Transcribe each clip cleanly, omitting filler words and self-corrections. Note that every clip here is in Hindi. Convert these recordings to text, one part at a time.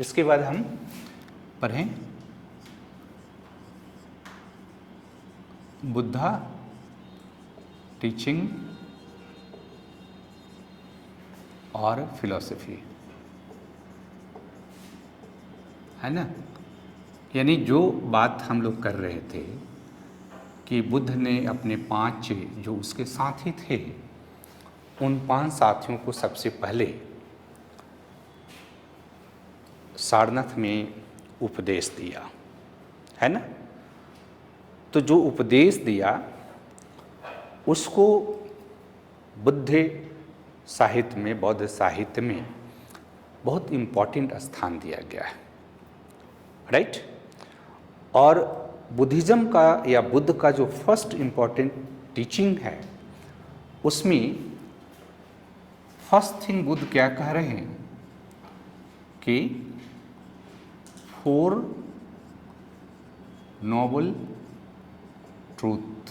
इसके बाद हम पढ़ें बुद्धा टीचिंग और फिलॉसफी, है ना। यानी जो बात हम लोग कर रहे थे कि बुद्ध ने अपने 5 जो उसके साथी थे, उन 5 साथियों को सबसे पहले सारनाथ में उपदेश दिया, है ना। तो जो उपदेश दिया उसको बुद्ध साहित्य में, बौद्ध साहित्य में बहुत इम्पॉर्टेंट स्थान दिया गया है, राइट। और बुद्धिज़्म का या बुद्ध का जो फर्स्ट इम्पॉर्टेंट टीचिंग है, उसमें फर्स्ट थिंग बुद्ध क्या कह रहे हैं कि 4 नोबल ट्रूथ,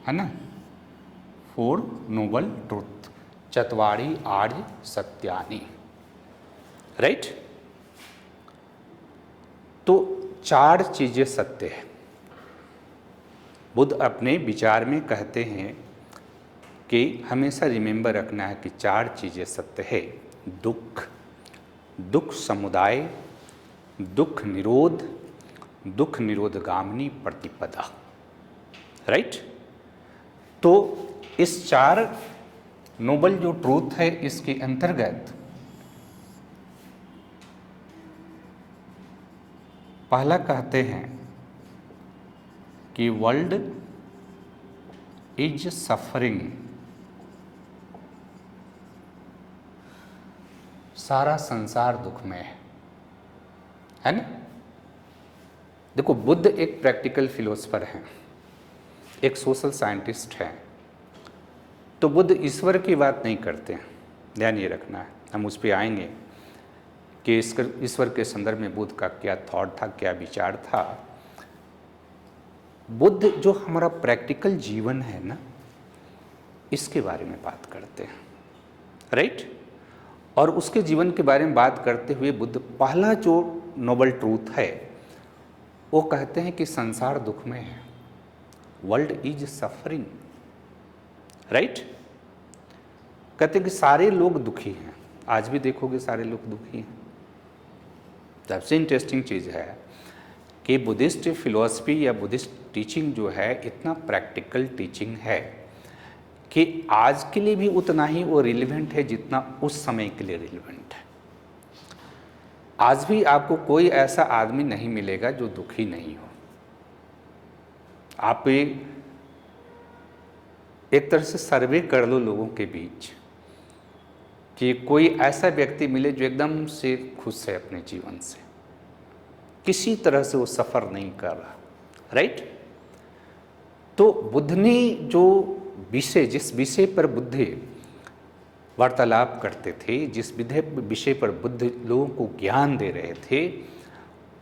है ना। 4 नोबल ट्रूथ, चत्वारि आर्य सत्यानि, राइट। तो 4 चीज़ें सत्य है। बुद्ध अपने विचार में कहते हैं कि हमेशा रिमेंबर रखना है कि 4 चीज़ें सत्य है। दुख, दुख समुदाय, दुख निरोध, दुख निरोधगामिनी प्रतिपदा, राइट। तो इस 4 नोबल जो ट्रूथ है, इसके अंतर्गत पहला कहते हैं कि वर्ल्ड इज सफरिंग, सारा संसार दुखमय है ना। देखो, बुद्ध एक प्रैक्टिकल फिलोसफर हैं, एक सोशल साइंटिस्ट हैं, तो बुद्ध ईश्वर की बात नहीं करते हैं, ध्यान ये रखना है। हम उस पर आएंगे कि ईश्वर के संदर्भ में बुद्ध का क्या थॉट था, क्या विचार था। बुद्ध जो हमारा प्रैक्टिकल जीवन है ना, इसके बारे में बात करते हैं, राइट। और उसके जीवन के बारे में बात करते हुए बुद्ध पहला जो नोबल ट्रूथ है वो कहते हैं कि संसार दुखमय है, वर्ल्ड इज सफरिंग, राइट। कहते हैं कि सारे लोग दुखी हैं। आज भी देखोगे सारे लोग दुखी हैं। सबसे इंटरेस्टिंग चीज़ है कि बुद्धिस्ट फिलॉसफी या बुद्धिस्ट टीचिंग जो है, इतना प्रैक्टिकल टीचिंग है कि आज के लिए भी उतना ही वो रिलेवेंट है जितना उस समय के लिए रिलेवेंट है। आज भी आपको कोई ऐसा आदमी नहीं मिलेगा जो दुखी नहीं हो। आप एक तरह से सर्वे कर लो लोगों के बीच कि कोई ऐसा व्यक्ति मिले जो एकदम से खुश है अपने जीवन से, किसी तरह से वो सफ़र नहीं कर रहा, राइट। तो बुद्ध ने जो विषय, जिस विषय पर बुद्ध वार्तालाप करते थे, जिस विषय पर बुद्ध लोगों को ज्ञान दे रहे थे,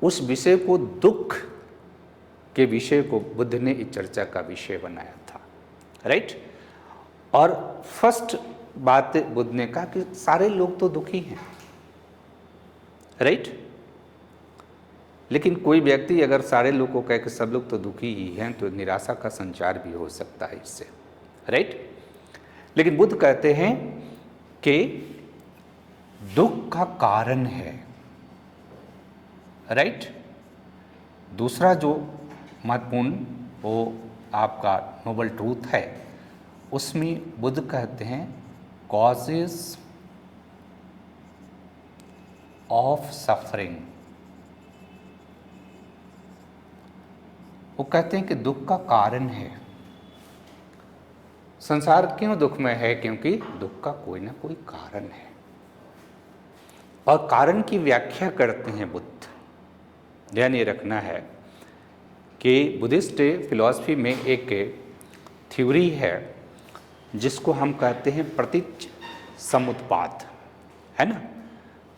उस विषय को, दुख के विषय को बुद्ध ने इस चर्चा का विषय बनाया था, राइट। और फर्स्ट बात बुद्ध ने कहा कि सारे लोग तो दुखी हैं, राइट। लेकिन कोई व्यक्ति अगर सारे लोग को कहे कि सब लोग तो दुखी ही हैं, तो निराशा का संचार भी हो सकता है इससे, राइट। लेकिन बुद्ध कहते हैं कि दुख का कारण है, राइट। दूसरा जो महत्वपूर्ण वो आपका नोबल ट्रूथ है, उसमें बुद्ध कहते हैं कॉजेस ऑफ सफरिंग। वो कहते हैं कि दुख का कारण है। संसार क्यों दुखमय है? क्योंकि दुख का कोई ना कोई कारण है, और कारण की व्याख्या करते हैं बुद्ध। ध्यान ये रखना है कि बुद्धिस्ट फिलॉसफी में एक थ्योरी है जिसको हम कहते हैं प्रतीच समुत्पाद, है ना।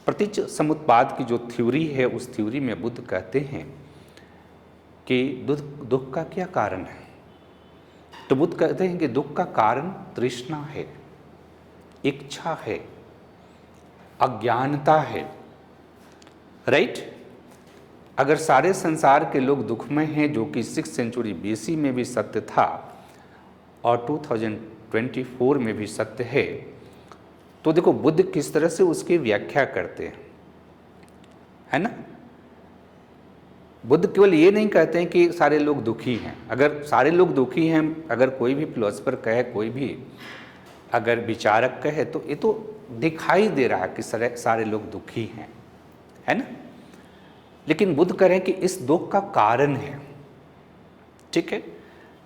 प्रतीच समुत्पाद की जो थ्योरी है, उस थ्योरी में बुद्ध कहते हैं कि दुख का क्या कारण है। तो बुद्ध कहते हैं कि दुख का कारण तृष्णा है, इच्छा है, अज्ञानता है, राइट। अगर सारे संसार के लोग दुखमय हैं, जो कि 6th सेंचुरी BC में भी सत्य था और 2024 में भी सत्य है, तो देखो बुद्ध किस तरह से उसकी व्याख्या करते हैं, है ना। बुद्ध केवल ये नहीं कहते हैं कि सारे लोग दुखी हैं। अगर सारे लोग दुखी हैं, अगर कोई भी फिलोसफर कहे, कोई भी अगर विचारक कहे, तो ये तो दिखाई दे रहा है कि सारे लोग दुखी हैं, है ना। लेकिन बुद्ध कह रहे हैं कि इस दुख का कारण है, ठीक है।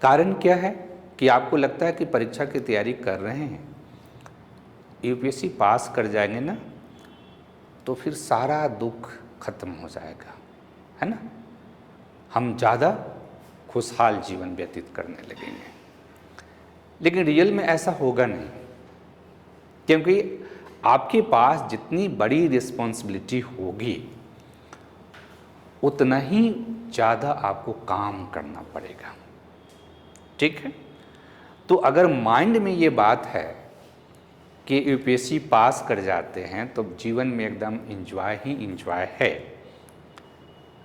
कारण क्या है कि आपको लगता है कि परीक्षा की तैयारी कर रहे हैं, UPSC पास कर जाएंगे ना, तो फिर सारा दुख खत्म हो जाएगा, है ना। हम ज़्यादा खुशहाल जीवन व्यतीत करने लगेंगे। लेकिन रियल में ऐसा होगा नहीं, क्योंकि आपके पास जितनी बड़ी रिस्पॉन्सिबिलिटी होगी, उतना ही ज़्यादा आपको काम करना पड़ेगा, ठीक है। तो अगर माइंड में ये बात है कि UPSC पास कर जाते हैं तो जीवन में एकदम इंजॉय ही इंजॉय है,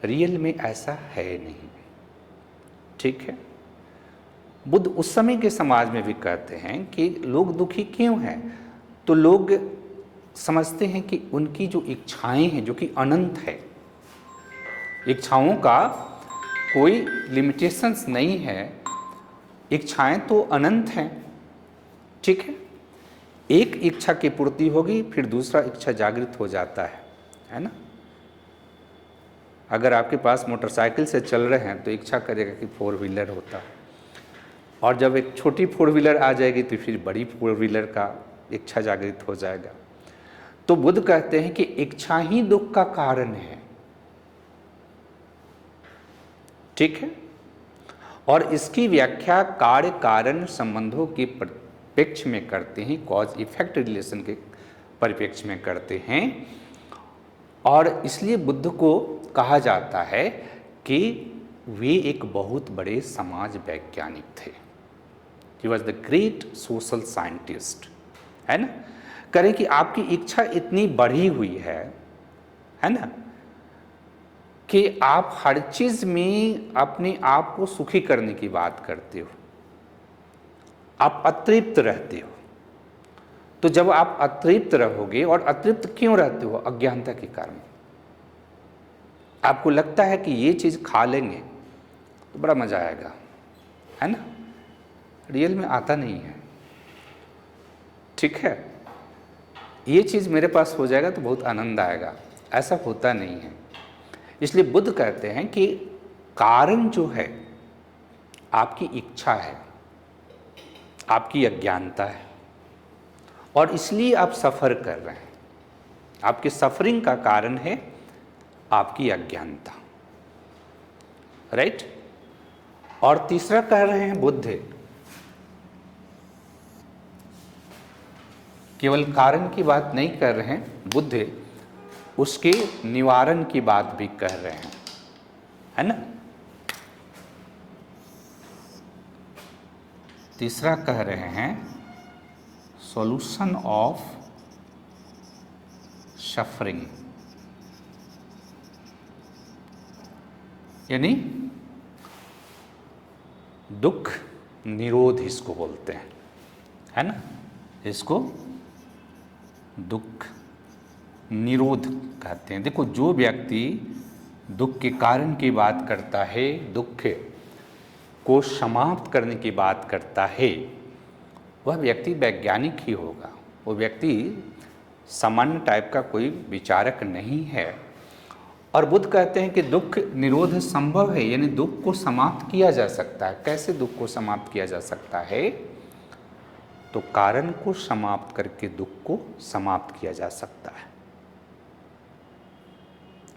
रियल में ऐसा है नहीं, ठीक है। बुद्ध उस समय के समाज में भी कहते हैं कि लोग दुखी क्यों हैं, तो लोग समझते हैं कि उनकी जो इच्छाएं हैं, जो कि अनंत है, इच्छाओं का कोई लिमिटेशंस नहीं है, इच्छाएं तो अनंत हैं, ठीक है। एक इच्छा की पूर्ति होगी, फिर दूसरा इच्छा जागृत हो जाता है ना। अगर आपके पास मोटरसाइकिल से चल रहे हैं तो इच्छा करेगा कि 4 व्हीलर होता, और जब एक छोटी 4 व्हीलर आ जाएगी तो फिर बड़ी 4 व्हीलर का इच्छा जागृत हो जाएगा। तो बुद्ध कहते हैं कि इच्छा ही दुख का कारण है, ठीक है। और इसकी व्याख्या कार्य कारण संबंधों के परिप्रेक्ष्य में करते हैं, कॉज इफेक्ट रिलेशन के परिप्रेक्ष्य में करते हैं। और इसलिए बुद्ध को कहा जाता है कि वे एक बहुत बड़े समाज वैज्ञानिक थे। He was the great social scientist, है ना। करें कि आपकी इच्छा इतनी बढ़ी हुई है ना, कि आप हर चीज में अपने आप को सुखी करने की बात करते हो, आप अतृप्त रहते हो। तो जब आप अतृप्त रहोगे, और अतृप्त क्यों रहते हो, अज्ञानता के कारण। आपको लगता है कि ये चीज़ खा लेंगे तो बड़ा मज़ा आएगा, है ना। रियल में आता नहीं है, ठीक है। ये चीज़ मेरे पास हो जाएगा तो बहुत आनंद आएगा, ऐसा होता नहीं है। इसलिए बुद्ध कहते हैं कि कारण जो है आपकी इच्छा है, आपकी अज्ञानता है, और इसलिए आप सफ़र कर रहे हैं। आपके सफरिंग का कारण है आपकी अज्ञानता, राइट। और तीसरा कह रहे हैं बुद्ध, केवल कारण की बात नहीं कर रहे हैं बुद्ध, उसके निवारण की बात भी कह रहे हैं, है ना। तीसरा कह रहे हैं सॉल्यूशन ऑफ सफरिंग, यानी दुख निरोध इसको बोलते हैं, है ना। इसको दुख निरोध कहते हैं। देखो, जो व्यक्ति दुख के कारण की बात करता है, दुख को समाप्त करने की बात करता है, वह व्यक्ति वैज्ञानिक ही होगा। वो व्यक्ति सामान्य टाइप का कोई विचारक नहीं है। और बुद्ध कहते हैं कि दुख निरोध संभव है, यानी दुख को समाप्त किया जा सकता है। कैसे दुख को समाप्त किया जा सकता है? तो कारण को समाप्त करके दुख को समाप्त किया जा सकता है।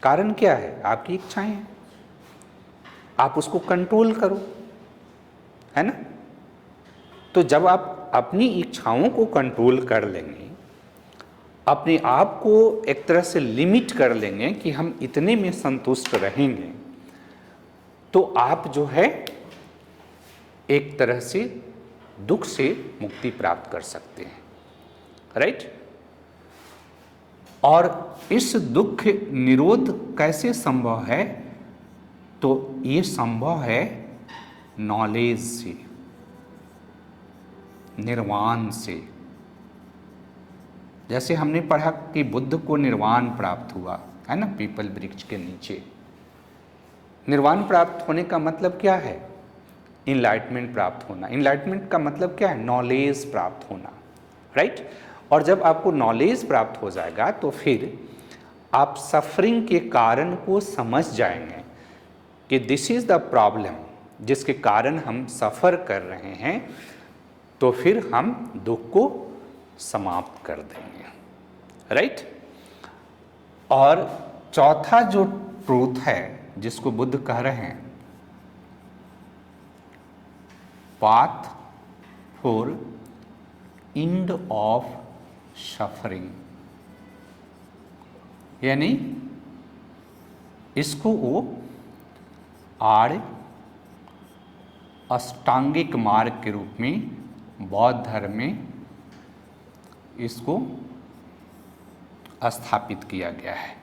कारण क्या है? आपकी इच्छाएं हैं, आप उसको कंट्रोल करो, है ना। तो जब आप अपनी इच्छाओं को कंट्रोल कर लेंगे, अपने आप को एक तरह से लिमिट कर लेंगे कि हम इतने में संतुष्ट रहेंगे, तो आप जो है एक तरह से दुख से मुक्ति प्राप्त कर सकते हैं, राइट। और इस दुख निरोध कैसे संभव है? तो ये संभव है नॉलेज से, निर्वाण से। जैसे हमने पढ़ा कि बुद्ध को निर्वाण प्राप्त हुआ है ना, पीपल वृक्ष के नीचे। निर्वाण प्राप्त होने का मतलब क्या है? इनलाइटमेंट प्राप्त होना। इनलाइटमेंट का मतलब क्या है? नॉलेज प्राप्त होना, राइट। और जब आपको नॉलेज प्राप्त हो जाएगा तो फिर आप सफरिंग के कारण को समझ जाएंगे कि दिस इज द प्रॉब्लम, जिसके कारण हम सफ़र कर रहे हैं, तो फिर हम दुख को समाप्त कर देंगे, राइट। और चौथा जो ट्रूथ है जिसको बुद्ध कह रहे हैं, path for end of suffering, यानी इसको वो आर्य अष्टांगिक मार्ग के रूप में बौद्ध धर्म में इसको स्थापित किया गया है।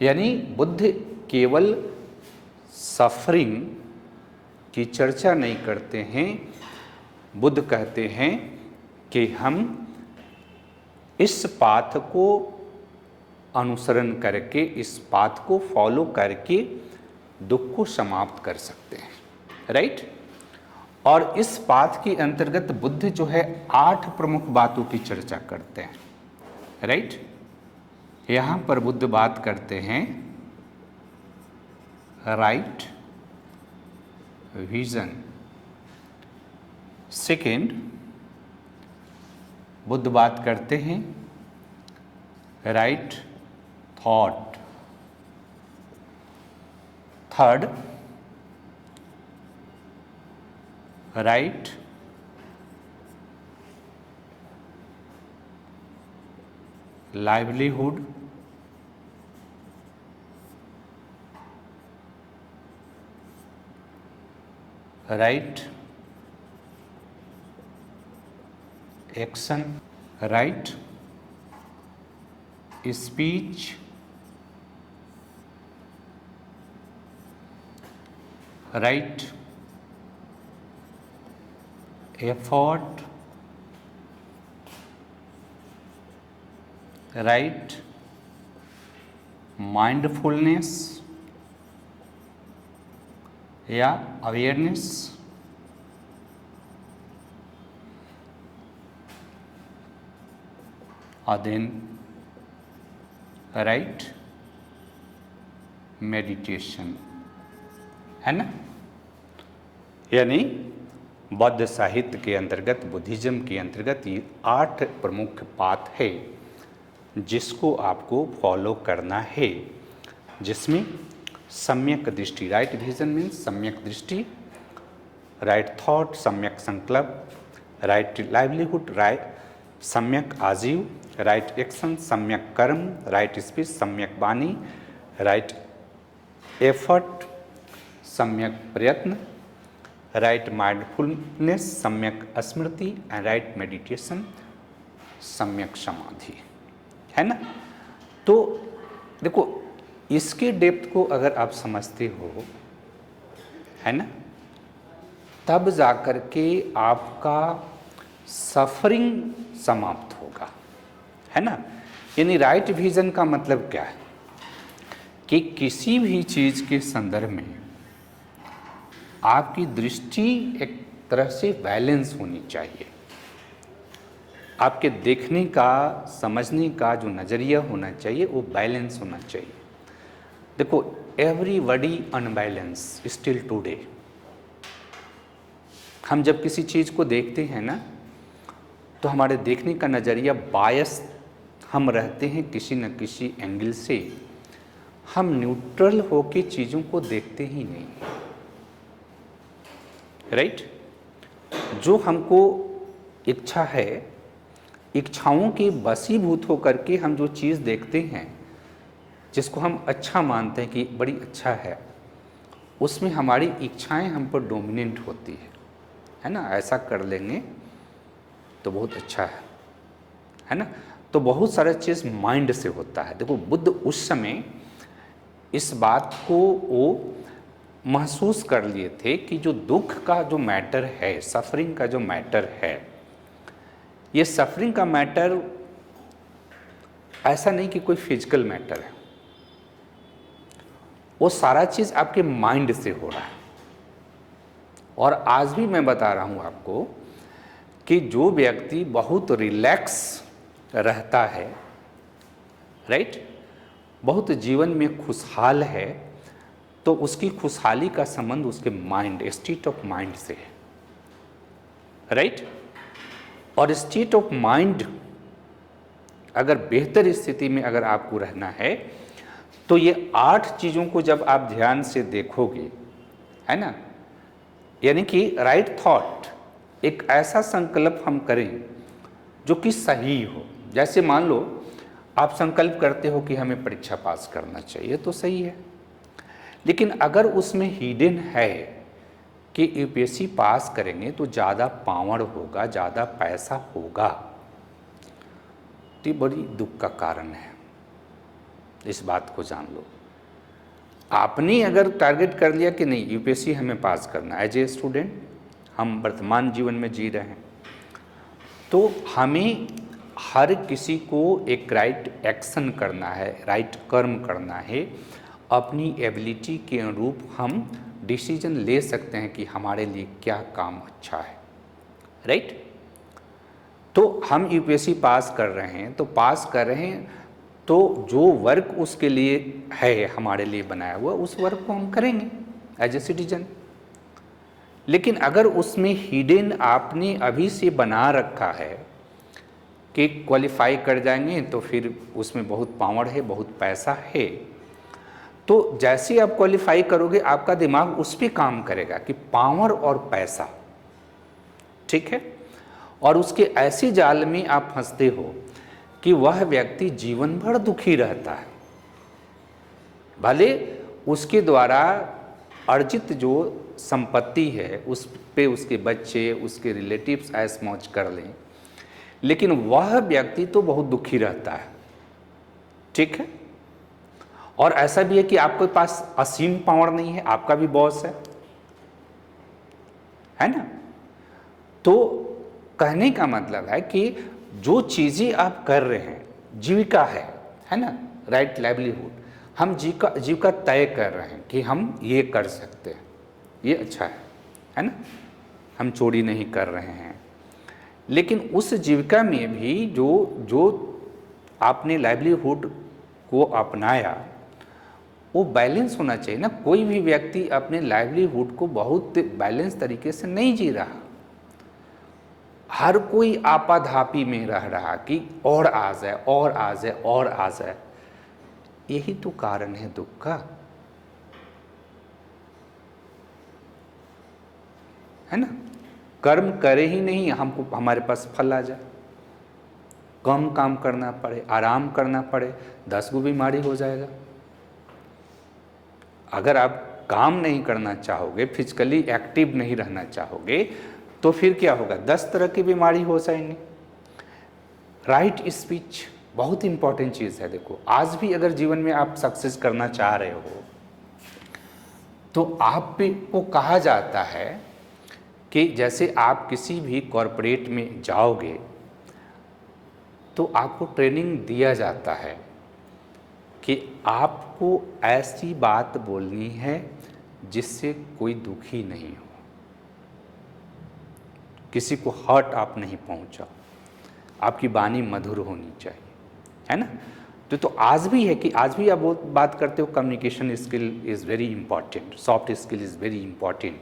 यानी बुद्ध केवल सफरिंग की चर्चा नहीं करते हैं, बुद्ध कहते हैं कि हम इस पाथ को अनुसरण करके, इस पाथ को फॉलो करके दुख को समाप्त कर सकते हैं, राइट। और इस पाथ के अंतर्गत बुद्ध जो है 8 प्रमुख बातों की चर्चा करते हैं, राइट। यहाँ पर बुद्ध बात करते हैं राइट विजन। सेकेंड, बुद्ध बात करते हैं right thought. Third, right livelihood. Right action, right speech, right effort, right mindfulness या अवेयरनेस, और देन राइट मेडिटेशन, है ना। यानी बौद्ध साहित्य के अंतर्गत, बुद्धिज्म के अंतर्गत ये 8 प्रमुख पाथ है जिसको आपको फॉलो करना है, जिसमें सम्यक दृष्टि, राइट विजन मीन्स सम्यक दृष्टि, राइट थॉट सम्यक संकल्प, राइट लाइवलीहुड राइट सम्यक आजीव, राइट एक्शन सम्यक कर्म, राइट स्पीच सम्यक वाणी, राइट एफर्ट सम्यक प्रयत्न, राइट माइंडफुलनेस सम्यक स्मृति, एंड राइट मेडिटेशन सम्यक समाधि, है ना। तो देखो, इसके डेप्थ को अगर आप समझते हो, है ना, तब जाकर के आपका सफरिंग समाप्त होगा, है ना। यानी राइट विजन का मतलब क्या है कि किसी भी चीज़ के संदर्भ में आपकी दृष्टि एक तरह से बैलेंस होनी चाहिए। आपके देखने का, समझने का जो नज़रिया होना चाहिए वो बैलेंस होना चाहिए। देखो, एवरीबॉडी अनबैलेंस स्टिल टुडे। हम जब किसी चीज़ को देखते हैं ना, तो हमारे देखने का नज़रिया बायस हम रहते हैं किसी न किसी एंगल से। हम न्यूट्रल होके चीज़ों को देखते ही नहीं, राइट। जो हमको इच्छा है, इच्छाओं के वशीभूत होकर के हम जो चीज़ देखते हैं, जिसको हम अच्छा मानते हैं कि बड़ी अच्छा है, उसमें हमारी इच्छाएं हम पर डोमिनेंट होती है ना। ऐसा कर लेंगे तो बहुत अच्छा है ना। तो बहुत सारा चीज़ माइंड से होता है। देखो बुद्ध उस समय इस बात को वो महसूस कर लिए थे कि जो दुख का जो मैटर है, सफरिंग का जो मैटर है, ये सफरिंग का मैटर ऐसा नहीं कि कोई फिजिकल मैटर है, वो सारा चीज़ आपके माइंड से हो रहा है। और आज भी मैं बता रहा हूँ आपको कि जो व्यक्ति बहुत रिलैक्स रहता है, राइट, बहुत जीवन में खुशहाल है, तो उसकी खुशहाली का संबंध उसके माइंड, स्टेट ऑफ माइंड से है, राइट। और स्टेट ऑफ माइंड अगर बेहतर स्थिति में अगर आपको रहना है तो ये 8 चीज़ों को जब आप ध्यान से देखोगे, है ना, यानी कि राइट थॉट, एक ऐसा संकल्प हम करें जो कि सही हो। जैसे मान लो आप संकल्प करते हो कि हमें परीक्षा पास करना चाहिए, तो सही है, लेकिन अगर उसमें हिडन है कि यूपीएससी पास करेंगे तो ज़्यादा पावर होगा, ज़्यादा पैसा होगा, तो ये बड़ी दुख का कारण है। इस बात को जान लो। आपने अगर टारगेट कर लिया कि नहीं यूपीएससी हमें पास करना, एज ए स्टूडेंट हम वर्तमान जीवन में जी रहे हैं, तो हमें हर किसी को एक राइट एक्शन करना है, राइट कर्म करना है। अपनी एबिलिटी के अनुरूप हम डिसीजन ले सकते हैं कि हमारे लिए क्या काम अच्छा है, राइट। तो हम यूपीएससी पास कर रहे हैं, तो पास कर रहे हैं तो जो वर्क उसके लिए है, हमारे लिए बनाया हुआ, उस वर्क को हम करेंगे एज ए सिटीजन। लेकिन अगर उसमें हिडन आपने अभी से बना रखा है कि क्वालिफाई कर जाएंगे तो फिर उसमें बहुत पावर है, बहुत पैसा है, तो जैसे आप क्वालिफाई करोगे आपका दिमाग उस पर काम करेगा कि पावर और पैसा, ठीक है। और उसके ऐसे जाल में आप फंसते हो कि वह व्यक्ति जीवन भर दुखी रहता है। भले उसके द्वारा अर्जित जो संपत्ति है उस पे उसके बच्चे, उसके रिलेटिव्स ऐश मौज कर लें, लेकिन वह व्यक्ति तो बहुत दुखी रहता है, ठीक है। और ऐसा भी है कि आपके पास असीम पावर नहीं है, आपका भी बॉस है ना। तो कहने का मतलब है कि जो चीज़ें आप कर रहे हैं, जीविका है ना, राइट लाइवलीहुड, हम जीविका तय कर रहे हैं कि हम ये कर सकते हैं, ये अच्छा है ना, हम चोरी नहीं कर रहे हैं। लेकिन उस जीविका में भी जो आपने लाइवलीहुड को अपनाया वो बैलेंस होना चाहिए ना। कोई भी व्यक्ति अपने लाइवलीहुड को बहुत बैलेंस तरीके से नहीं जी रहा, हर कोई आपाधापी में रह रहा कि और आ जाए और आ जाए और आ जाए। यही तो कारण है दुख का, है ना। कर्म करे ही नहीं, हमको हमारे पास फल आ जाए, कम काम करना पड़े, आराम करना पड़े, 10 गो बीमारी हो जाएगा। अगर आप काम नहीं करना चाहोगे, फिजिकली एक्टिव नहीं रहना चाहोगे, तो फिर क्या होगा, 10 तरह की बीमारी हो जाएंगी। राइट स्पीच बहुत इंपॉर्टेंट चीज़ है। देखो आज भी अगर जीवन में आप सक्सेस करना चाह रहे हो तो आप को कहा जाता है कि जैसे आप किसी भी कॉरपोरेट में जाओगे तो आपको ट्रेनिंग दिया जाता है कि आपको ऐसी बात बोलनी है जिससे कोई दुखी नहीं हो, किसी को हर्ट आप नहीं पहुंचा, आपकी वाणी मधुर होनी चाहिए, है ना। तो आज भी है कि आज भी आप बहुत बात करते हो communication skill is very important, soft skill is very important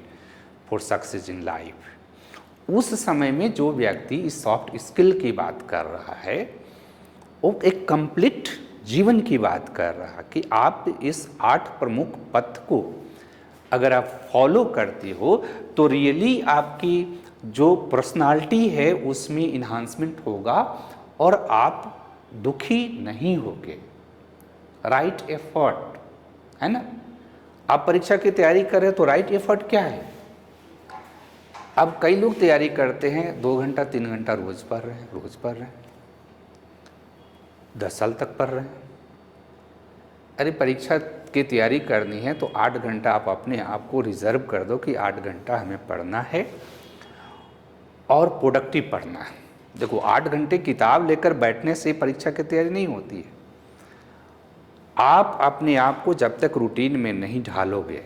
for success in life. उस समय में जो व्यक्ति इस सॉफ्ट स्किल की बात कर रहा है वो एक कंप्लीट जीवन की बात कर रहा कि आप इस 8 प्रमुख पथ को अगर आप फॉलो करते हो तो रियली आपकी जो पर्सनालिटी है उसमें इन्हांसमेंट होगा और आप दुखी नहीं होगे। राइट एफर्ट, है ना। आप परीक्षा की तैयारी कर रहे हो तो राइट एफर्ट क्या है। अब कई लोग तैयारी करते हैं 2 घंटा 3 घंटा रोज पढ़ रहे हैं, 10 साल तक पढ़ रहे हैं। अरे परीक्षा की तैयारी करनी है तो 8 घंटा आप अपने आप को रिजर्व कर दो कि 8 घंटा हमें पढ़ना है और प्रोडक्टिव पढ़ना है। देखो 8 घंटे किताब लेकर बैठने से परीक्षा की तैयारी नहीं होती है। आप अपने आप को जब तक रूटीन में नहीं ढालोगे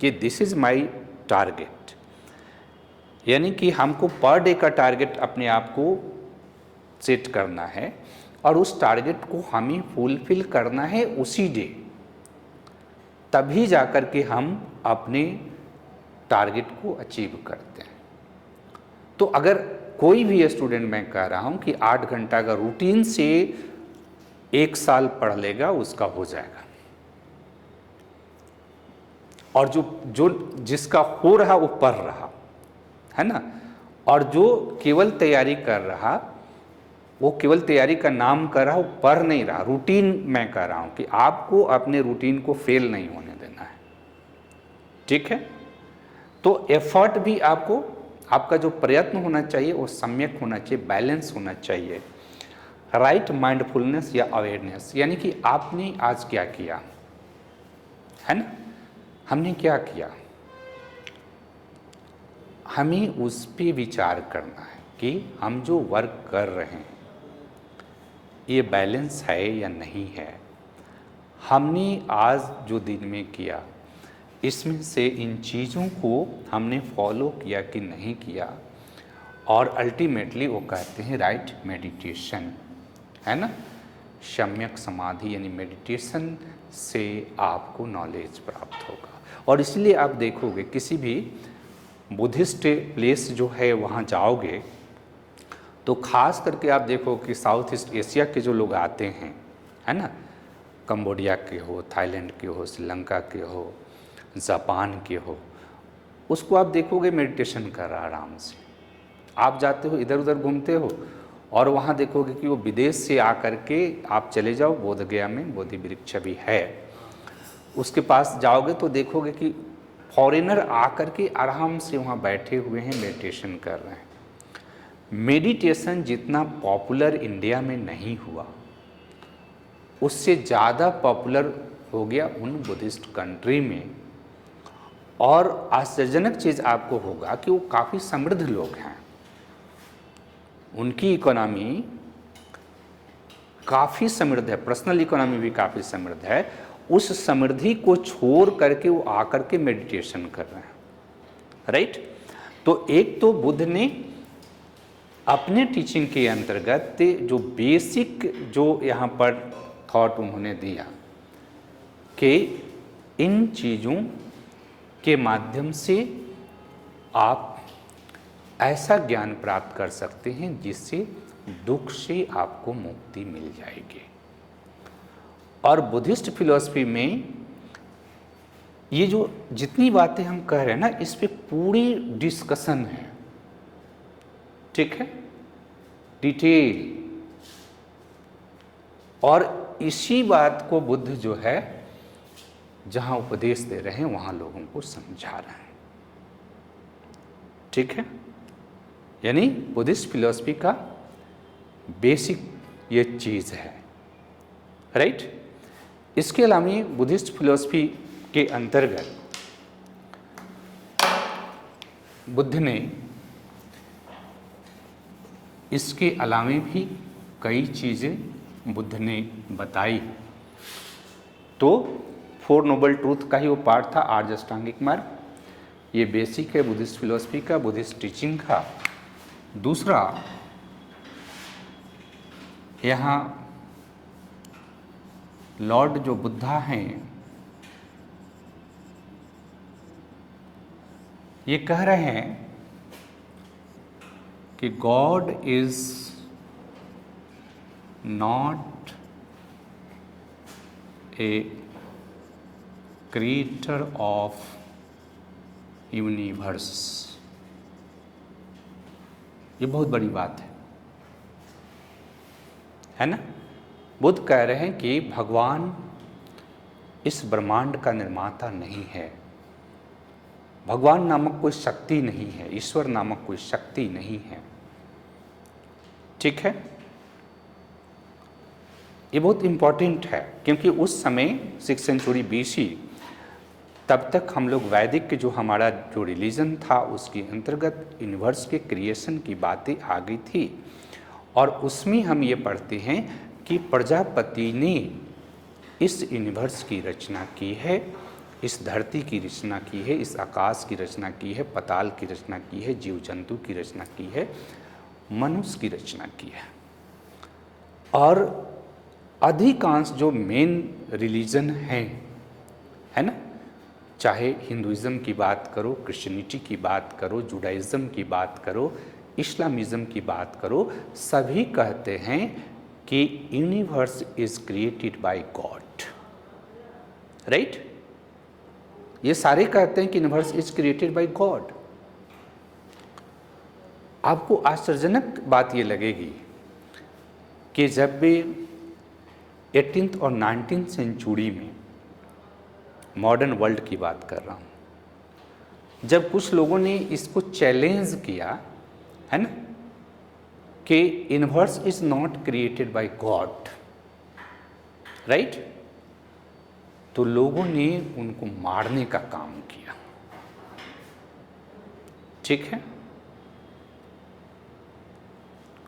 कि दिस इज़ माई टारगेट, यानी कि हमको पर डे का टारगेट अपने आप को सेट करना है और उस टारगेट को हमें फुलफिल करना है उसी डे, तभी जाकर के हम अपने टारगेट को अचीव करते हैं। तो अगर कोई भी स्टूडेंट, मैं कह रहा हूँ कि 8 घंटा का रूटीन से 1 साल पढ़ लेगा, उसका हो जाएगा। और जो जिसका हो रहा वो पढ़ रहा है ना, और जो केवल तैयारी कर रहा वो केवल तैयारी का नाम कर रहा, वो पढ़ नहीं रहा। रूटीन मैं कह रहा हूँ कि आपको अपने रूटीन को फेल नहीं होने देना है, ठीक है। तो एफर्ट भी आपको, आपका जो प्रयत्न होना चाहिए वो सम्यक होना चाहिए, बैलेंस होना चाहिए। राइट माइंडफुलनेस या अवेयरनेस, यानी कि आपने आज क्या किया है ना, हमने क्या किया, हमें उस पे विचार करना है कि हम जो वर्क कर रहे हैं ये बैलेंस है या नहीं है। हमने आज जो दिन में किया इसमें से इन चीज़ों को हमने फॉलो किया कि नहीं किया, और अल्टीमेटली वो कहते हैं राइट मेडिटेशन, है ना। सम्यक समाधि यानी मेडिटेशन से आपको नॉलेज प्राप्त होगा। और इसलिए आप देखोगे किसी भी बुद्धिस्ट प्लेस जो है वहाँ जाओगे तो खास करके आप देखो कि साउथ ईस्ट एशिया के जो लोग आते हैं, है ना, कंबोडिया के हो, थाईलैंड के हो, श्रीलंका के हो, जापान के हो, उसको आप देखोगे मेडिटेशन कर रहा आराम से। आप जाते हो इधर उधर घूमते हो और वहाँ देखोगे कि वो विदेश से आकर के, आप चले जाओ बोध गया में बोधि वृक्ष भी है, उसके पास जाओगे तो देखोगे कि फॉरेनर आकर के आराम से वहाँ बैठे हुए हैं, मेडिटेशन कर रहे हैं। मेडिटेशन जितना पॉपुलर इंडिया में नहीं हुआ, उससे ज़्यादा पॉपुलर हो गया उन बुद्धिस्ट कंट्री में। और आश्चर्यजनक चीज़ आपको होगा कि वो काफ़ी समृद्ध लोग हैं, उनकी इकोनॉमी काफ़ी समृद्ध है, पर्सनल इकोनॉमी भी काफ़ी समृद्ध है। उस समृद्धि को छोड़ करके वो आकर के मेडिटेशन कर रहे हैं, राइट। तो एक तो बुद्ध ने अपने टीचिंग के अंतर्गत जो बेसिक जो यहाँ पर थॉट उन्होंने दिया कि इन चीज़ों के माध्यम से आप ऐसा ज्ञान प्राप्त कर सकते हैं जिससे दुख से आपको मुक्ति मिल जाएगी। और बुद्धिस्ट फिलॉसफी में ये जो जितनी बातें हम कह रहे हैं ना, इस पे पूरी डिस्कशन है, ठीक है, डिटेल। और इसी बात को बुद्ध जो है जहाँ उपदेश दे रहे हैं वहाँ लोगों को समझा रहे हैं, ठीक है। यानी बुद्धिस्ट फिलॉसफी का बेसिक ये चीज़ है, राइट। इसके अलावा बुद्धिस्ट फिलॉसफी के अंतर्गत बुद्ध ने इसके अलावा भी कई चीज़ें बुद्ध ने बताई। तो 4 नोबल ट्रूथ का ही वो पार्ट था, आर्य अष्टांगिक मार्ग, ये बेसिक है बुद्धिस्ट फिलॉसफी का, बुद्धिस्ट टीचिंग का। दूसरा, यहाँ लॉर्ड जो बुद्धा हैं ये कह रहे हैं कि God is not a creator of universe. ये बहुत बड़ी बात है ना। बुद्ध कह रहे हैं कि भगवान इस ब्रह्मांड का निर्माता नहीं है, भगवान नामक कोई शक्ति नहीं है, ईश्वर नामक कोई शक्ति नहीं है, ठीक है। ये बहुत इम्पॉर्टेंट है, क्योंकि उस समय 6th सेंचुरी BC तब तक हम लोग वैदिक के जो हमारा जो रिलीजन था उसके अंतर्गत यूनिवर्स के क्रिएशन की बातें आ गई थी। और उसमें हम ये पढ़ते हैं कि प्रजापति ने इस यूनिवर्स की रचना की है, इस धरती की रचना की है, इस आकाश की रचना की है, पाताल की रचना की है, जीव जंतु की रचना की है, मनुष्य की रचना की है। और अधिकांश जो मेन रिलीजन हैं, है ना, चाहे हिंदुइज़्म की बात करो, क्रिश्चियनिटी की बात करो, जुडाइज़्म की बात करो, इस्लामिज़्म की बात करो, सभी कहते हैं कि universe is created by God, right. ये सारे कहते हैं कि universe is created by God. आपको आश्चर्यजनक बात ये लगेगी कि जब भी 18th और 19th सेंचुरी में, मॉडर्न वर्ल्ड की बात कर रहा हूँ, जब कुछ लोगों ने इसको चैलेंज किया, है ना, कि universe is not created by God, right, तो लोगों ने उनको मारने का काम किया, ठीक है।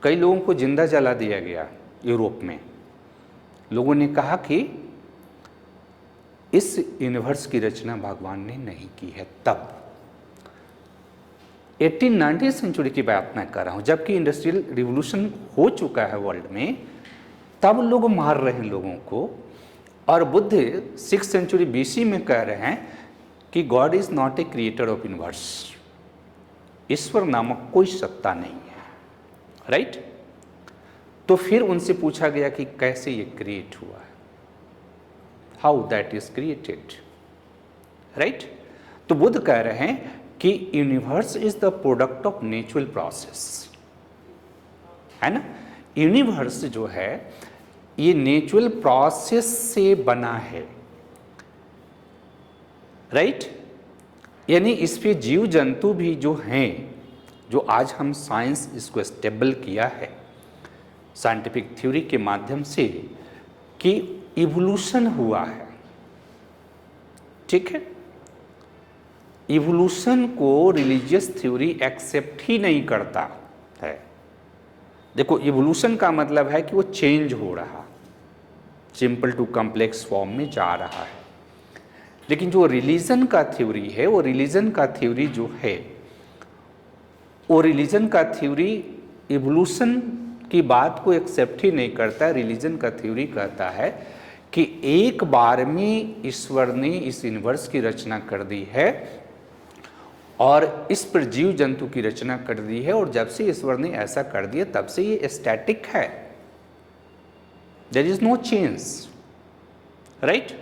कई लोगों को जिंदा जला दिया गया यूरोप में। लोगों ने कहा कि इस यूनिवर्स की रचना भगवान ने नहीं की है। तब 18th-19th सेंचुरी की बात मैं कर रहा हूँ, जबकि इंडस्ट्रियल रिवोल्यूशन हो चुका है वर्ल्ड में, तब लोग मार रहे हैं लोगों को। और बुद्ध 6th सेंचुरी BC में कह रहे हैं कि God is not a creator of universe, ईश्वर नामक कोई सत्ता नहीं है, राइट। तो फिर उनसे पूछा गया कि कैसे ये क्रिएट हुआ है, how that is created, right. तो बुद्ध कह रहे हैं कि universe is the product of natural process, है ना। यूनिवर्स जो है ये नेचुरल प्रोसेस से बना है, राइट। यानी इस पे जीव जंतु भी जो हैं, जो आज हम साइंस इसको स्टेबल किया है साइंटिफिक थ्योरी के माध्यम से कि इवोल्यूशन हुआ है, ठीक है। इवोल्यूशन को रिलीजियस थ्योरी एक्सेप्ट ही नहीं करता है। देखो, इवोल्यूशन का मतलब है कि वो चेंज हो रहा, सिंपल टू कॉम्प्लेक्स फॉर्म में जा रहा है। लेकिन जो रिलीजन का थ्योरी है, वो रिलीजन का थ्योरी जो है, वो रिलीजन का थ्योरी इवोल्यूशन की बात को एक्सेप्ट ही नहीं करता। रिलीजन का थ्योरी कहता है कि एक बार में ईश्वर ने इस यूनिवर्स की रचना कर दी है और इस पर जीव जंतु की रचना कर दी है, और जब से ईश्वर ने ऐसा कर दिया तब से ये स्टैटिक है, there is no change, right.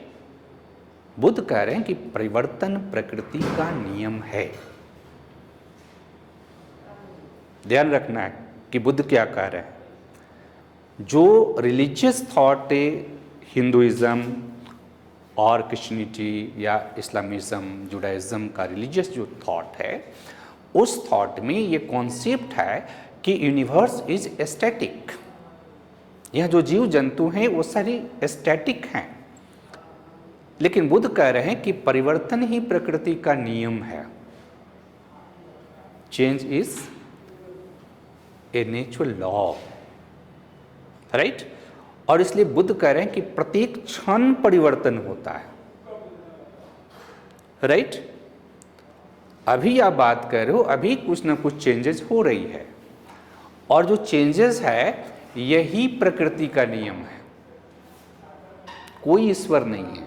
Buddha कह रहे हैं कि परिवर्तन प्रकृति का नियम है। ध्यान रखना है कि बुद्ध क्या कह रहे हैं। जो रिलीजियस थॉट है हिंदुइज्म और क्रिश्चियनिटी या इस्लामिज्म, जुडाइज्म का रिलीजियस जो थॉट है, उस थॉट में ये कॉन्सेप्ट है कि यूनिवर्स इज स्टैटिक। यह जो जीव जंतु हैं वो सारी स्टैटिक हैं। लेकिन बुद्ध कह रहे हैं कि परिवर्तन ही प्रकृति का नियम है, change is a natural law, right. और इसलिए बुद्ध कह रहे हैं कि प्रत्येक क्षण परिवर्तन होता है, राइट। अभी आप बात कर रहे हो, अभी कुछ ना कुछ चेंजेस हो रही है, और जो चेंजेस है यही प्रकृति का नियम है, कोई ईश्वर नहीं है।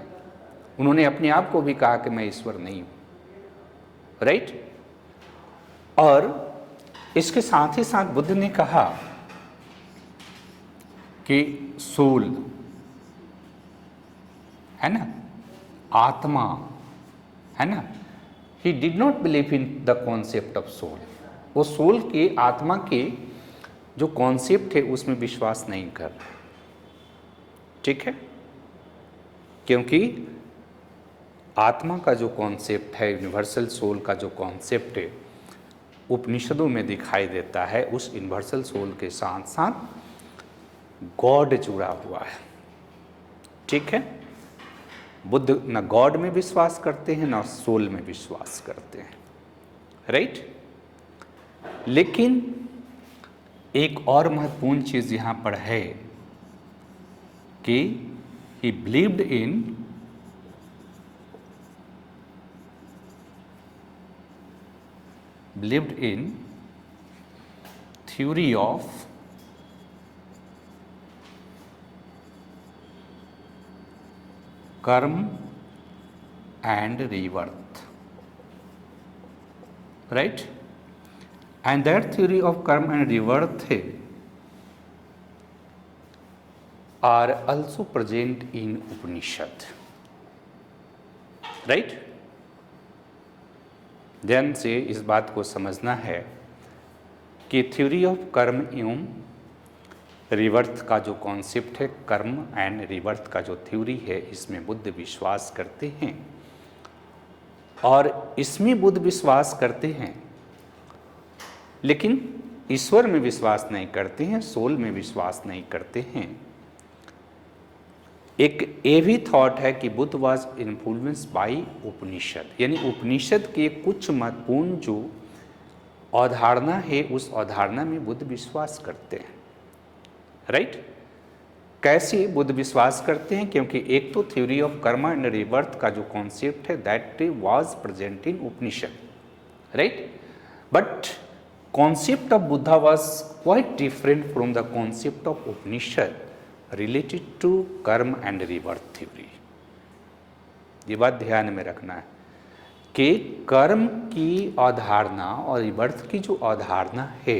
उन्होंने अपने आप को भी कहा कि मैं ईश्वर नहीं हूं, राइट। और इसके साथ ही साथ बुद्ध ने कहा कि सोल, है ना, आत्मा, है ना, he did not believe in the concept of soul. वो सोल के, आत्मा के जो कॉन्सेप्ट है उसमें विश्वास नहीं कर रहे, ठीक है। क्योंकि आत्मा का जो कॉन्सेप्ट है, यूनिवर्सल सोल का जो कॉन्सेप्ट है, उपनिषदों में दिखाई देता है। उस यूनिवर्सल सोल के साथ साथ गॉड जुड़ा हुआ है, ठीक है। बुद्ध न गॉड में विश्वास करते हैं न सोल में विश्वास करते हैं, राइट। लेकिन एक और महत्वपूर्ण चीज यहां पर है कि ही बिलीव्ड इन थ्योरी ऑफ कर्म and rebirth, right? And that theory of karma and rebirth are also present in Upanishad, right? ध्यान से इस बात को समझना है कि थ्योरी ऑफ कर्म एवं रिवर्थ का जो कॉन्सेप्ट है, कर्म एंड रिवर्थ का जो थ्योरी है, इसमें बुद्ध विश्वास करते हैं। और इसमें बुद्ध विश्वास करते हैं, लेकिन ईश्वर में विश्वास नहीं करते हैं, सोल में विश्वास नहीं करते हैं। एक ये भी थॉट है कि बुद्ध वाज इन्फ्लुएंस्ड बाय उपनिषद, यानी उपनिषद के कुछ महत्वपूर्ण जो अवधारणा है उस अवधारणा में बुद्ध विश्वास करते हैं, राइट। कैसे बुद्ध विश्वास करते हैं? क्योंकि एक तो theory of Karma and rebirth का जो कॉन्सेप्ट है that was present in Upanishad, right. But concept of Buddha was quite different from the concept of Upanishad related to karma and rebirth theory। ये बात ध्यान में रखना है कि कर्म की अवधारणा और रिबर्थ की जो अवधारणा है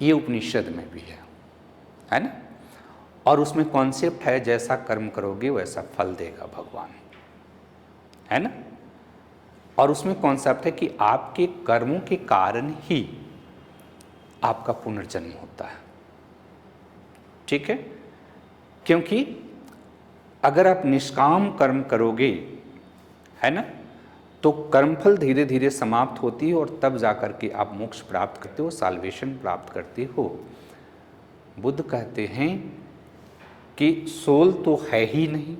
ये उपनिषद में भी है ना। और उसमें कॉन्सेप्ट है जैसा कर्म करोगे वैसा फल देगा भगवान, है ना। और उसमें कॉन्सेप्ट है कि आपके कर्मों के कारण ही आपका पुनर्जन्म होता है, ठीक है। क्योंकि अगर आप निष्काम कर्म करोगे, है ना, तो कर्मफल धीरे धीरे समाप्त होती है और तब जाकर के आप मोक्ष प्राप्त करते हो, साल्वेशन प्राप्त करते हो। बुद्ध कहते हैं कि सोल तो है ही नहीं।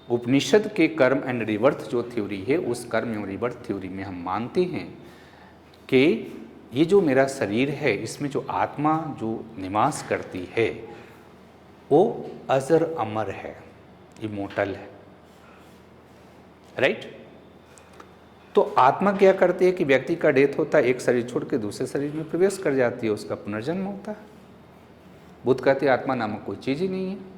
उपनिषद के कर्म एंड रिबर्थ जो थ्योरी है, उस कर्म एवं रिबर्थ थ्योरी में हम मानते हैं कि ये जो मेरा शरीर है इसमें जो आत्मा जो निवास करती है वो अजर अमर है, इमोर्टल है, राइट। तो आत्मा क्या करती है कि व्यक्ति का डेथ होता है, एक शरीर छोड़ के दूसरे शरीर में प्रवेश कर जाती है, उसका पुनर्जन्म होता है। बुद्ध कहते हैं आत्मा नामक कोई चीज़ ही नहीं है।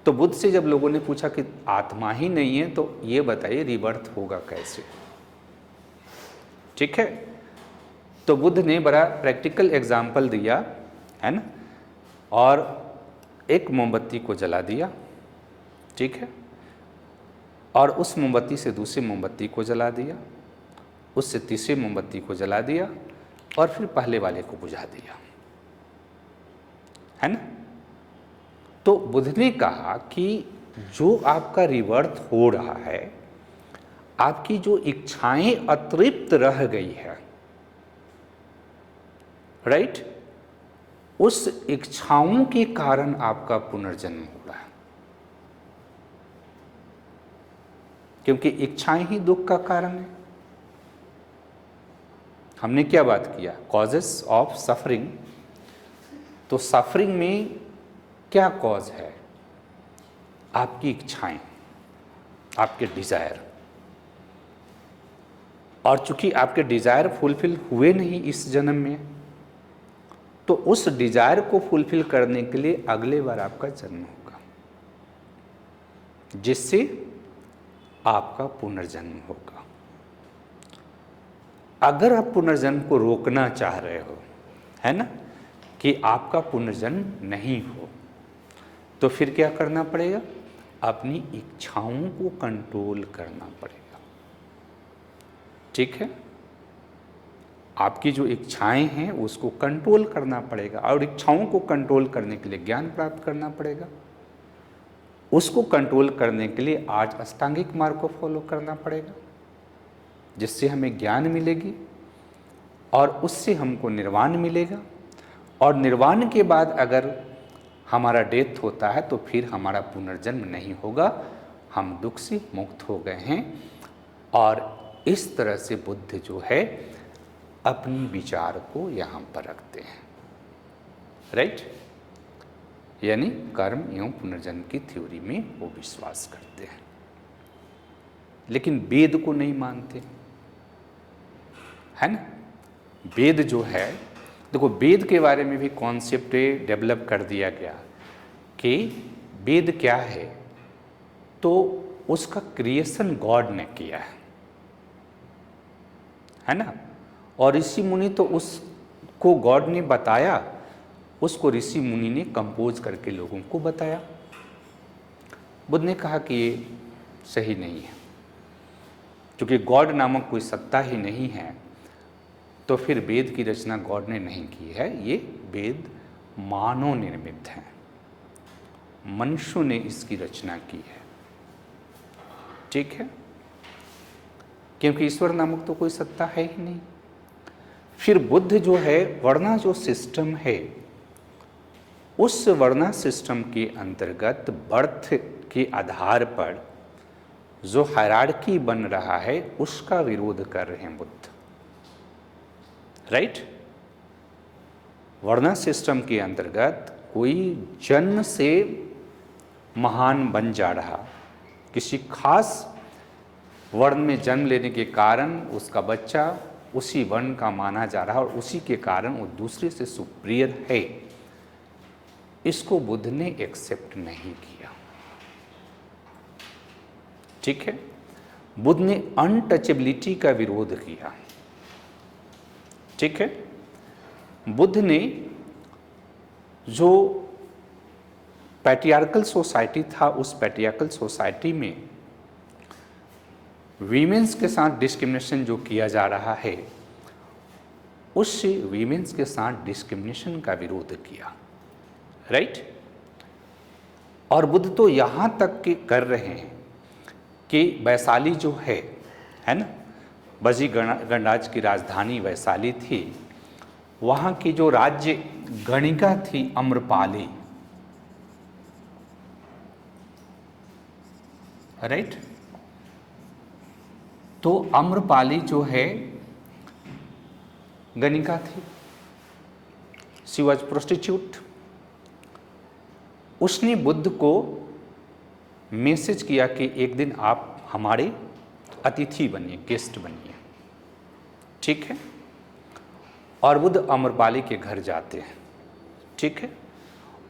तो बुद्ध से जब लोगों ने पूछा कि आत्मा ही नहीं है तो ये बताइए रिबर्थ होगा कैसे, ठीक है। तो बुद्ध ने बड़ा प्रैक्टिकल एग्जाम्पल दिया, है ना, और एक मोमबत्ती को जला दिया, ठीक है, और उस मोमबत्ती से दूसरी मोमबत्ती को जला दिया, उससे तीसरी मोमबत्ती को जला दिया और फिर पहले वाले को बुझा दिया, है ना। तो बुद्ध ने कहा कि जो आपका रिवर्थ हो रहा है, आपकी जो इच्छाएं अतृप्त रह गई है, राइट, उस इच्छाओं के कारण आपका पुनर्जन्म हो रहा है। क्योंकि इच्छाएं ही दुख का कारण है। हमने क्या बात किया? Causes of suffering. तो सफरिंग में क्या कॉज है? आपकी इच्छाएं, आपके डिजायर। और चूंकि आपके डिजायर फुलफिल हुए नहीं इस जन्म में, तो उस डिजायर को फुलफिल करने के लिए अगले बार आपका जन्म होगा, जिससे आपका पुनर्जन्म होगा। अगर आप पुनर्जन्म को रोकना चाह रहे हो, है ना, कि आपका पुनर्जन्म नहीं हो, तो फिर क्या करना पड़ेगा? अपनी इच्छाओं को कंट्रोल करना पड़ेगा, ठीक है। आपकी जो इच्छाएं हैं उसको कंट्रोल करना पड़ेगा, और इच्छाओं को कंट्रोल करने के लिए ज्ञान प्राप्त करना पड़ेगा। उसको कंट्रोल करने के लिए आज अष्टांगिक मार्ग को फॉलो करना पड़ेगा, जिससे हमें ज्ञान मिलेगी और उससे हमको निर्वाण मिलेगा। और निर्वाण के बाद अगर हमारा डेथ होता है तो फिर हमारा पुनर्जन्म नहीं होगा, हम दुख से मुक्त हो गए हैं। और इस तरह से बुद्ध जो है अपनी विचार को यहाँ पर रखते हैं, राइट। यानी कर्म एवं पुनर्जन्म की थ्योरी में वो विश्वास करते हैं, लेकिन वेद को नहीं मानते, है ना। वेद जो है, देखो वेद के बारे में भी कॉन्सेप्ट डेवलप कर दिया गया कि वेद क्या है, तो उसका क्रिएशन गॉड ने किया है ना। और ऋषि मुनि तो उसको गॉड ने बताया, उसको ऋषि मुनि ने कंपोज करके लोगों को बताया। बुद्ध ने कहा कि ये सही नहीं है, क्योंकि गॉड नामक कोई सत्ता ही नहीं है, तो फिर वेद की रचना गॉड ने नहीं की है, ये वेद मानव निर्मित हैं, मनुष्यों ने इसकी रचना की है, ठीक है, क्योंकि ईश्वर नामक तो कोई सत्ता है ही नहीं। फिर बुद्ध जो है वर्णा जो सिस्टम है, उस वर्णा सिस्टम के अंतर्गत बर्थ के आधार पर जो हायरार्की बन रहा है उसका विरोध कर रहे हैं बुद्ध, राइट। वर्णा सिस्टम के अंतर्गत कोई जन्म से महान बन जा रहा, किसी खास वर्ण में जन्म लेने के कारण उसका बच्चा उसी वर्ण का माना जा रहा और उसी के कारण वो दूसरे से सुप्रियर है, इसको बुद्ध ने एक्सेप्ट नहीं किया, ठीक है। बुद्ध ने अनटचेबिलिटी का विरोध किया, ठीक है। बुद्ध ने जो पैट्रियार्कल सोसाइटी था, उस पैट्रियार्कल सोसाइटी में वीमेंस के साथ डिस्क्रिमिनेशन जो किया जा रहा है, उस वीमेंस के साथ डिस्क्रिमिनेशन का विरोध किया, राइट। और बुद्ध तो यहाँ तक कि कर रहे हैं कि वैशाली जो है ना, बजी गणराज्य की राजधानी वैशाली थी, वहाँ की जो राज्य गणिका थी अम्रपाली, राइट। तो अम्रपाली जो है गणिका थी, शी वॉज प्रोस्टिट्यूट। उसने बुद्ध को मैसेज किया कि एक दिन आप हमारे अतिथि बनिए, गेस्ट बनिए, ठीक है। और बुद्ध अम्रपाली के घर जाते हैं, ठीक है।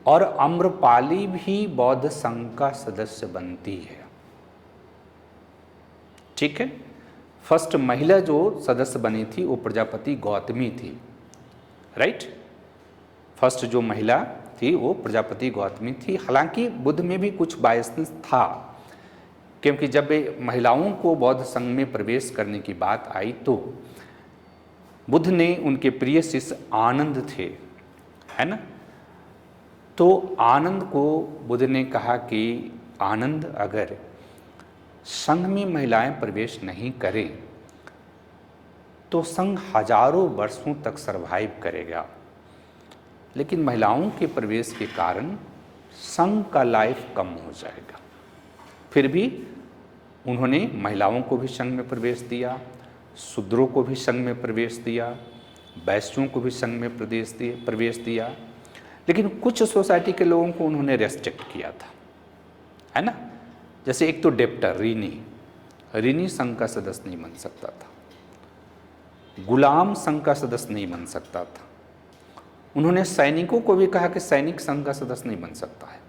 और अम्रपाली भी बौद्ध संघ का सदस्य बनती है, ठीक है। फर्स्ट महिला जो सदस्य बनी थी वो प्रजापति गौतमी थी, राइट। फर्स्ट जो महिला थी वो प्रजापति गौतमी थी। हालांकि बुद्ध में भी कुछ बायसनेस था, क्योंकि जब महिलाओं को बौद्ध संघ में प्रवेश करने की बात आई तो बुद्ध ने उनके प्रिय शिष्य आनंद थे, है ना। तो आनंद को बुद्ध ने कहा कि आनंद, अगर संघ में महिलाएं प्रवेश नहीं करें तो संघ हजारों वर्षों तक सरवाइव करेगा, लेकिन महिलाओं के प्रवेश के कारण संघ का लाइफ कम हो जाएगा। फिर भी उन्होंने महिलाओं को भी संघ में प्रवेश दिया, शूद्रों को भी संघ में प्रवेश दिया, वैश्यों को भी संघ में प्रवेश दिया, लेकिन कुछ सोसाइटी के लोगों को उन्होंने रेस्ट्रिक्ट किया था, है ना। जैसे एक तो डेप्टर ऋणी संघ का सदस्य नहीं बन सकता था, गुलाम संघ का सदस्य नहीं बन सकता था। उन्होंने सैनिकों को भी कहा कि सैनिक संघ का सदस्य नहीं बन सकता है।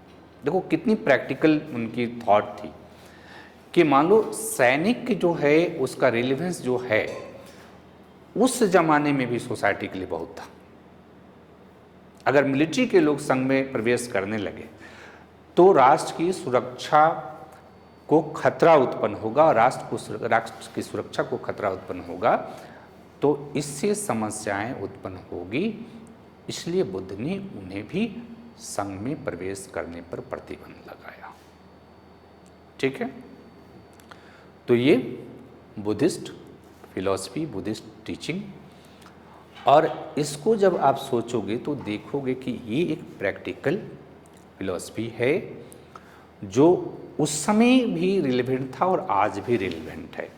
देखो कितनी प्रैक्टिकल उनकी थॉट थी कि मान लो सैनिक जो है उसका रिलेवेंस जो है उस जमाने में भी सोसाइटी के लिए बहुत था। अगर मिलिट्री के लोग संघ में प्रवेश करने लगे तो राष्ट्र की सुरक्षा को खतरा उत्पन्न होगा, और राष्ट्र की सुरक्षा को खतरा उत्पन्न होगा तो इससे समस्याएं उत्पन्न होगी। इसलिए बुद्ध ने उन्हें भी संघ में प्रवेश करने पर प्रतिबंध लगाया, ठीक है। तो ये बुद्धिस्ट फिलॉसफी, बुद्धिस्ट टीचिंग, और इसको जब आप सोचोगे तो देखोगे कि ये एक प्रैक्टिकल फिलॉसफी है जो उस समय भी रिलेवेंट था और आज भी रिलेवेंट है।